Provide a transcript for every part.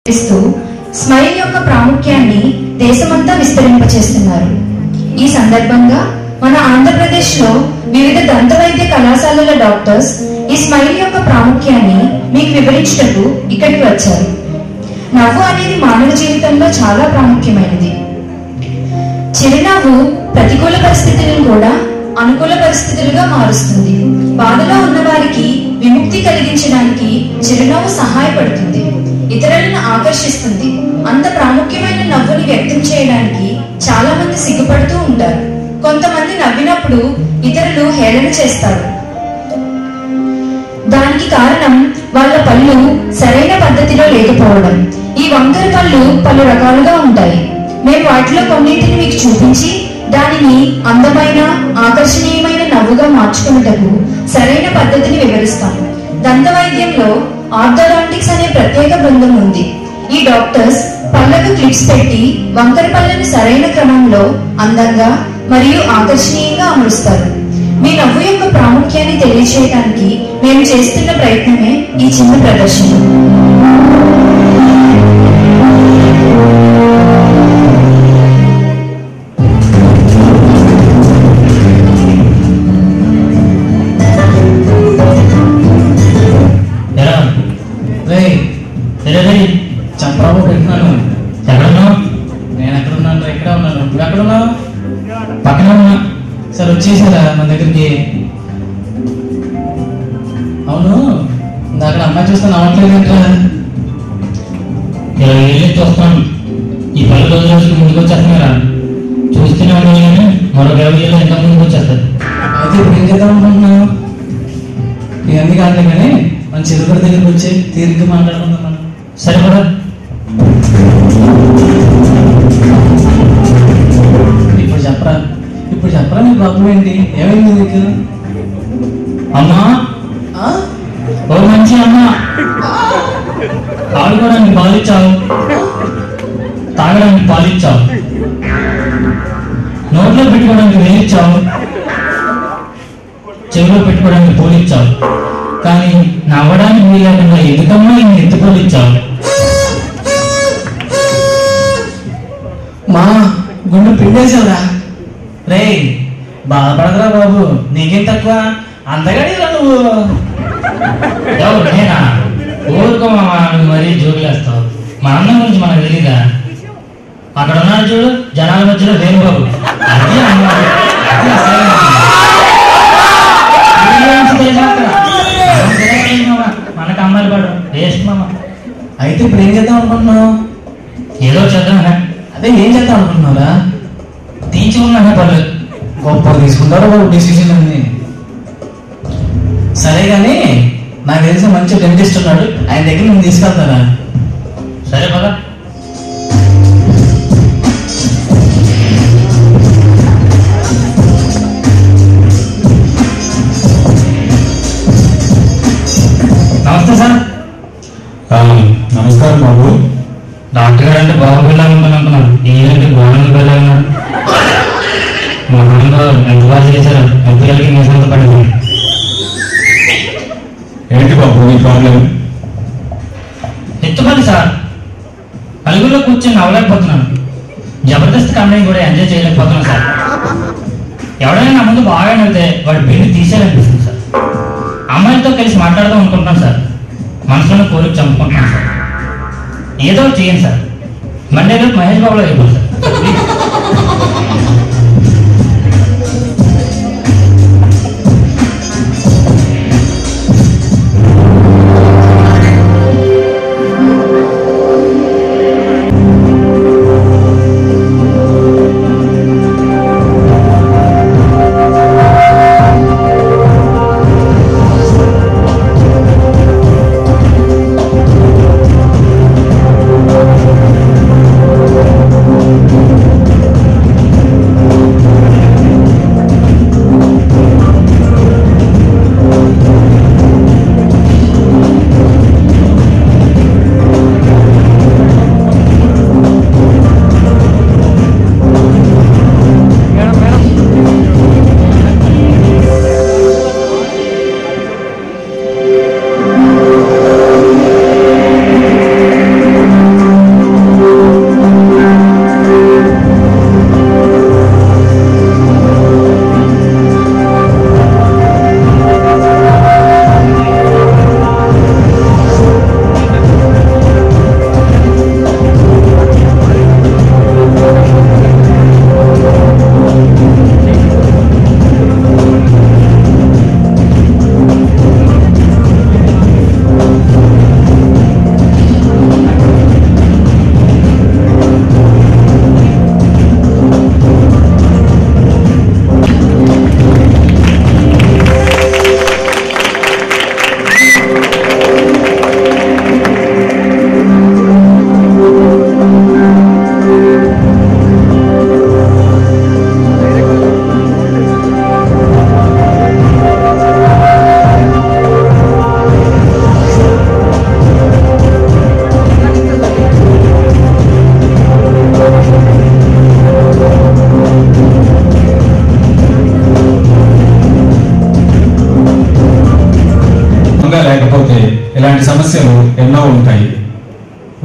Smile యొక్క ప్రాముఖ్యాన్ని దేశమంతా విస్తరింపచేస్తున్నారు. ఈ సందర్భంగా మన ఆంధ్రప్రదేశ్లో వివిధ దంత వైద్య కళాశాలల డాక్టర్స్ ఈ స్మైల్ యొక్క ప్రాముఖ్యాన్ని మీకు వివరించటకు ఇక్కడికి వచ్చారు. నవ్వు అనేది మానవ జీవితంలో చాలా ప్రాముఖ్యమైనది. చిరునవ్వు ప్రతికూల పరిస్థితులను కూడా అనుకూల పరిస్థితులుగా మారుస్తుంది. బాధలో ఉన్న వారికి విముక్తి కలిగించడానికి చిరునవ్వు సహాయపడుతుంది, ఇతరులను ఆకర్షిస్తుంది. అంత ప్రాముఖ్యమైన నవ్వుని వ్యక్తం చేయడానికి చాలా మంది సిగ్గుపడుతూ ఉంటారు. కొంతమంది నవ్వినప్పుడు ఇతరులు హేళన చేస్తారు. దానికి కారణం వాళ్ళ పళ్ళు సరైన పద్ధతిలో లేకపోవడం. ఈ వంకర పళ్ళు పలు రకాలుగా ఉంటాయి. మేము వాటిలో కొన్నింటిని మీకు చూపించి దానిని అందమైన ఆకర్షణీయమైన నవ్వుగా మార్చుకున్నటకు సరైన పద్ధతిని వివరిస్తాము. దంత వైద్యంలో ఆర్థోడాంటిక్స్ అనే ప్రత్యేక బృందం ఉంది. ఈ డాక్టర్స్ పళ్ళకు క్లిప్స్ పెట్టి వంకర పళ్ళను సరైన క్రమంలో అందంగా మరియు ఆకర్షణీయంగా అమరుస్తారు. మీ నవ్వు యొక్క ప్రాముఖ్యాన్ని తెలియజేయడానికి మేము చేస్తున్న ప్రయత్నమే ఈ చిన్న ప్రదర్శన. చంపరాబు పెడుతున్నాను. ఎక్కడున్నావు? నేను ఎక్కడున్నాను? ఎక్కడ ఉన్నాను? నువ్వు ఎక్కడున్నావు? పక్కన ఉన్నా. సరే వచ్చేసారా మన దగ్గరికి? అవును, అక్కడ అమ్మాయి చూస్తే నవ్వట్లేదు ఏంట్రా? ఇలా వెళ్ళి చూస్తాను. ఈ 10 రోజులు ముందుకు వచ్చేస్తున్నారా? చూస్తూనే ఉన్నాను కానీ మరో 20 ఏళ్ళు ఎంత ముందుకు వచ్చేస్తారు. అయితే ఇప్పుడు ఏం చేద్దాం అనుకుంటున్నావు? ఇవన్నీ కాదు కానీ మన చిరుపడి దగ్గరికి వచ్చి తీరిగ్గా మాట్లాడుకుందాం మనం. సరే కూడా. ఇప్పుడు చెప్పరా నీ ప్రాబ్లం ఏంటి? ఏమైంది నీకు? అమ్మా, ఓ మంచి అమ్మా, ఆడుకోవడానికి పాలిచ్చావు, తాగడానికి పాలిచ్చావు, నోట్లో పెట్టుకోవడానికి వేలిచ్చావు, చెవిలో పెట్టుకోవడానికి పోలిచ్చావు, కానీ నవ్వడానికి వీలేకుండా ఎందుకమ్మా ఇన్ని ఎత్తుకోలిచ్చావు? మా గుండె పిండేశావురా. రే బాధపడదురా బాబు, నీకేం తక్కువ? అందగాడిరా నువ్వు. ఎవరు నేనా? ఊరుకో మామ, నువ్వు మరీ జోకులేస్తావు. మా అన్న గురించి మనకు తెలీదా? అక్కడ ఉన్నాడు చూడు జనాల మధ్యలో వేణుబాబు, అది అన్నాడు. మనకు అమ్మాయిలు పడు వేస్ట్ మామ. అయితే ఇప్పుడు ఏం చేద్దాం అనుకుంటున్నావు? ఏదో చేద్దాం. అదే ఏం చేద్దాం అనుకుంటున్నావురా? తీర్చుకున్నా పర్లేదు. గొప్ప తీసుకుంటారు బాబు డిసిషన్ అన్ని. సరే కానీ నాకు తెలిసిన మంచి డెంటిస్ట్ ఉన్నాడు, ఆయన దగ్గర నేను తీసుకెళ్తారా? సరే పదా. నమస్తే సార్. నమస్కారం బాబు. డాక్టర్ గారు అంటే బాగుండా ఉంటాను అంటున్నారు. ఏంటంటే గోడలు వెళ్ళా ఉన్నారు. మా ఊళ్ళో ఎంత బాగా చేశారు. ఎంపికలకి మీ సొంత పడింది. ఏంటి బాబు నీ ప్రాబ్లం? ఎత్తుపల్లి సార్, నలుగురిలో కూర్చొని నవ్వలేకపోతున్నాను. జబర్దస్త్ కామెడీ కూడా ఎంజాయ్ చేయలేకపోతున్నాను సార్. ఎవడైనా నా ముందు బాగా నవ్వితే వాడి బెండి తీసేయాలనిపిస్తుంది సార్. అమ్మాయిలతో కలిసి మాట్లాడదాం అనుకుంటున్నాను సార్. మనసులో కోరిక చంపుకుంటున్నాను సార్. ఏదో చేయండి సార్. మండేలో మహేష్ బాబులో అయిపోతుంది సార్.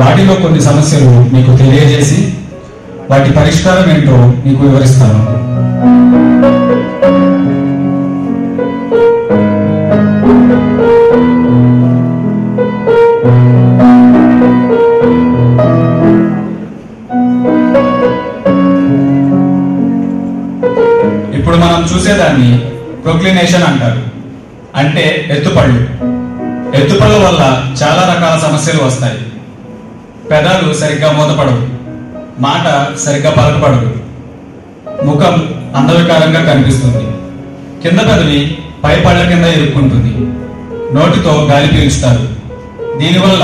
వాటిలో కొన్ని సమస్యలు మీకు తెలియజేసి వాటి పరిష్కారం ఏంటో మీకు వివరిస్తాను. ఇప్పుడు మనం చూసేదాన్ని ప్రొక్లినేషన్ అంటారు. అంటే ఎత్తుపళ్ళు. ఎత్తుపళ్ళ వల్ల చాలా రకాల సమస్యలు వస్తాయి. పెదాలు సరిగ్గా మూతపడవు, మాట సరిగ్గా పలకపడదు, ముఖం అందవికారంగా కనిపిస్తుంది, కింద పెదవి పై పళ్ళ కింద ఇరుక్కుంటుంది, నోటితో గాలి పీల్చుతారు. దీనివల్ల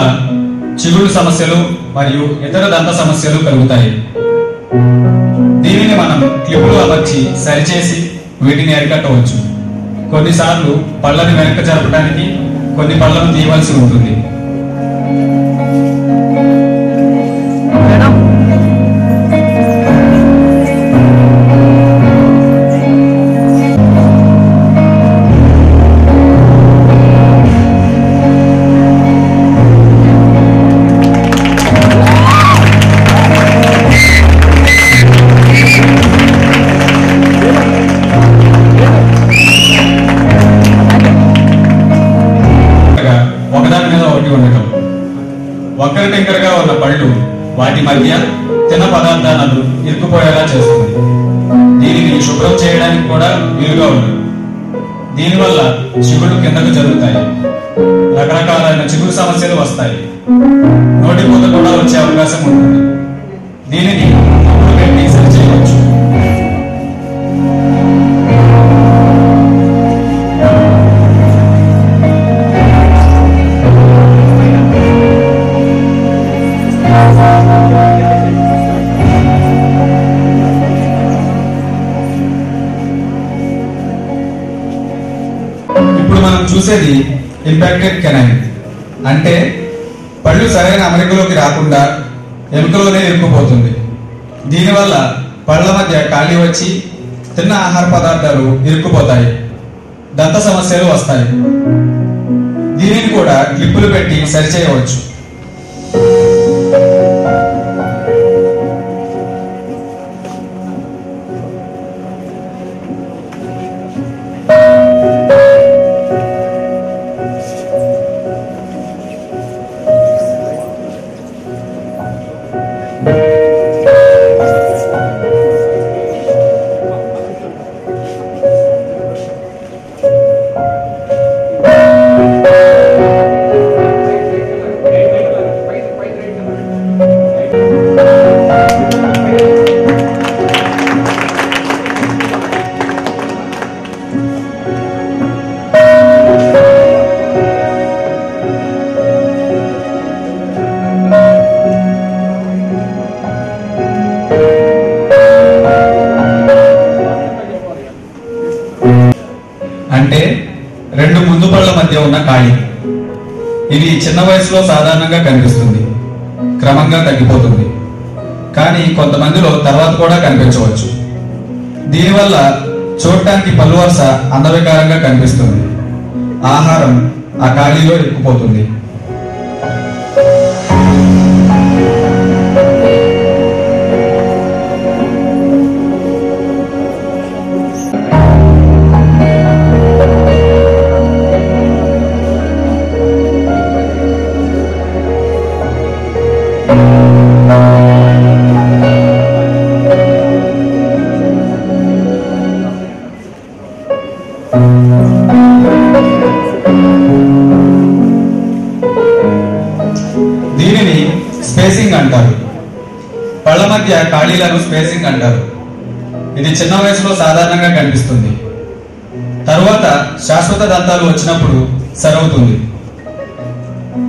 చిగుళ్ళు సమస్యలు మరియు ఇతర దంత సమస్యలు కలుగుతాయి. దీనిని మనం క్లిప్పులు అమర్చి సరిచేసి వీటిని అరికట్టవచ్చు. కొన్నిసార్లు పళ్ళని వెనక్కి జరపడానికి కొన్ని పళ్ళను తీయవలసి ఉంటుంది. వక్కర టెంకరగా ఉన్న పళ్ళు వాటి మధ్య తిన్న పదార్థాలను ఇరుక్కుపోయేలా చేస్తుంది. దీనిని శుభ్రం చేయడానికి కూడా వీలుగా ఉండదు. దీనివల్ల చిగుళ్ళు కిందకు జరుగుతాయి, రకరకాలైన చిగురు సమస్యలు వస్తాయి, నోటిపూత కూడా వచ్చే అవకాశం ఉంటుంది. దీనిని పెట్టి సరిచేయవచ్చు. ఇప్పుడు మనం చూసేది ఇంపాక్టెడ్ కెనైన్. అంటే పళ్ళు సరైన అమరికలోకి రాకుండా ఎముకలోనే ఇరుక్కుపోతుంది. దీనివల్ల పళ్ళ మధ్య ఖాళీ వచ్చి తిన్న ఆహార పదార్థాలు ఇరుక్కుపోతాయి, దంత సమస్యలు వస్తాయి. దీనిని కూడా క్లిప్పులు పెట్టి సరిచేయవచ్చు. అంటే రెండు ముందు పళ్ళ మధ్య ఉన్న ఖాళీ. ఇది చిన్న వయసులో సాధారణంగా కనిపిస్తుంది, క్రమంగా తగ్గిపోతుంది. కానీ కొంతమందిలో తర్వాత కూడా కనిపించవచ్చు. దీనివల్ల చూడటానికి పళ్ళు వరుస అందవికారంగా కనిపిస్తుంది, ఆహారం ఆ ఖాళీలో ఇరుక్కుపోతుంది. దీనిని స్పేసింగ్ అంటారు. పళ్ళ మధ్య ఖాళీలను స్పేసింగ్ అంటారు. ఇది చిన్న వయసులో సాధారణంగా కనిపిస్తుంది, తరువాత శాశ్వత దంతాలు వచ్చినప్పుడు సరవుతుంది.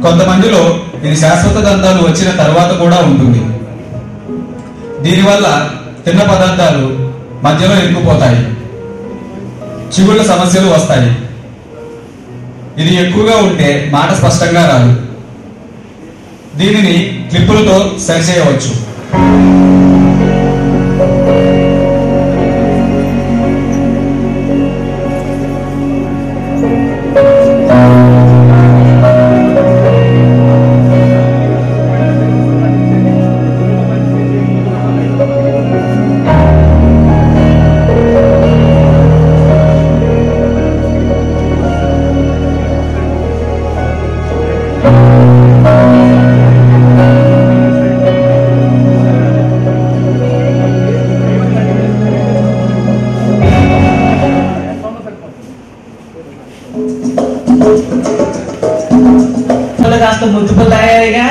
కొంతమందిలో ఇది శాశ్వత దంతాలు వచ్చిన తర్వాత కూడా ఉంటుంది. దీనివల్ల తిన్న పదార్థాలు మధ్యలో ఇరుక్కుపోతాయి, చిగుళ్ళ సమస్యలు వస్తాయి. ఇది ఎక్కువగా ఉంటే మాట స్పష్టంగా రాదు. దీనిని క్లిప్పులతో సరిచేయవచ్చు. కాస్త ముద్దుపుతాయిగా.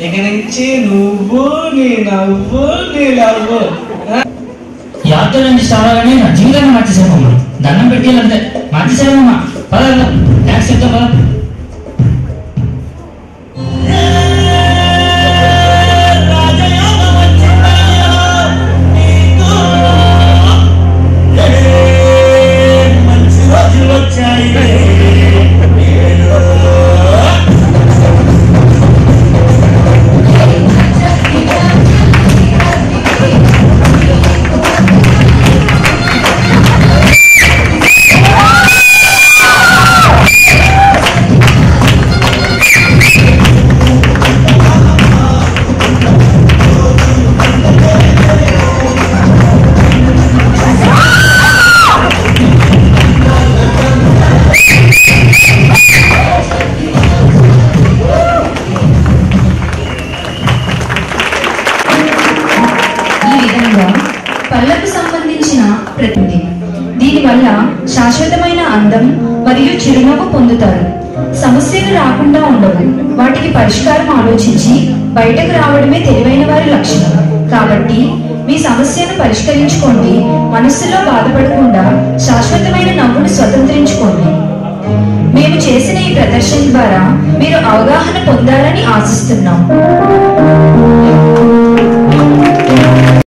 ఇక నుంచి నువ్వు నీ నవ్వు నీ నవ్వు. యాత్ర నుంచి స్టార్ అవగానే నా జీవితాన్ని మార్చేసామమ్మా. దండం పెట్టేయాలంటే మార్చేసామమ్మా. పద థ్యాంక్స్ చెప్తా పద. పళ్ళకు సంబంధించిన ప్రతినిధి దీనివల్ల శాశ్వతమైన అందం మరియు చిరునవ్వు పొందుతారు. సమస్యలు రాకుండా ఉండవు. వాటికి పరిష్కారం ఆలోచించి బయటకు రావడమే తెలివైన వారి లక్షణం. కాబట్టి మీ సమస్యను పరిష్కరించుకోండి. మనస్సులో బాధపడకుండా శాశ్వతమైన నవ్వును స్వతంత్రించుకోండి. మేము చేసిన ఈ ప్రదర్శన ద్వారా మీరు అవగాహన పొందాలని ఆశిస్తున్నాం.